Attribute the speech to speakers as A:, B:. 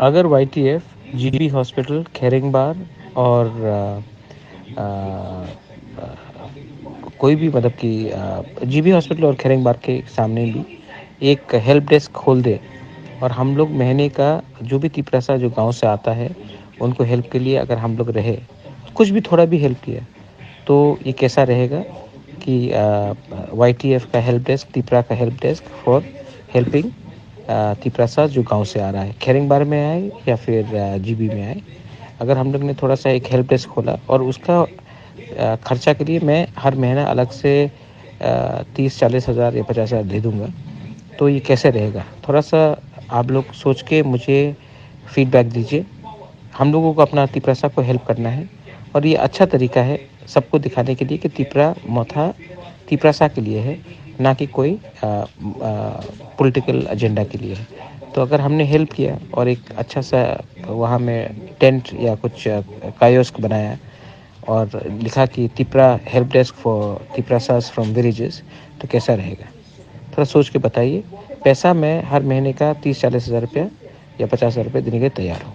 A: अगर YTF, GB hospital, खेरेंगबार और कोई भी मतलब कि जीबी हॉस्पिटल और खेरेंगबार के सामने भी एक हेल्प डेस्क खोल दे और हम लोग महीने का जो भी तिपरासा जो गांव से आता है उनको हेल्प के लिए अगर हम लोग रहे, कुछ भी थोड़ा भी हेल्प किया, तो ये कैसा रहेगा कि वाईटीएफ का हेल्प डेस्क, तिपरा का help desk for helping Tiprasa जो गांव से आ रहा है, खेरेंगबार में आए या फिर जीबी में आए। अगर हम लोग ने थोड़ा सा एक हेल्प डेस्क खोला और उसका खर्चा के लिए मैं हर महीना अलग से 30-40 हज़ार या 50 हज़ार दे दूंगा, तो ये कैसे रहेगा? थोड़ा सा आप लोग सोच के मुझे फीडबैक दीजिए। हम लोगों को अपना तिपरासा को हेल्प करना है और ये अच्छा तरीका है सबको दिखाने के लिए कि तिपरा मोथा तिपरासा के लिए है, ना कि कोई पॉलिटिकल एजेंडा के लिए है। तो अगर हमने हेल्प किया और एक अच्छा सा वहाँ में टेंट या कुछ कायोस्क बनाया और लिखा कि Tipra help desk for Tiprasas from villages, तो कैसा रहेगा? थोड़ा सोच के बताइए। पैसा मैं हर महीने का 30-40 हज़ार रुपया या 50 हज़ार रुपये देने के लिए तैयार हूँ।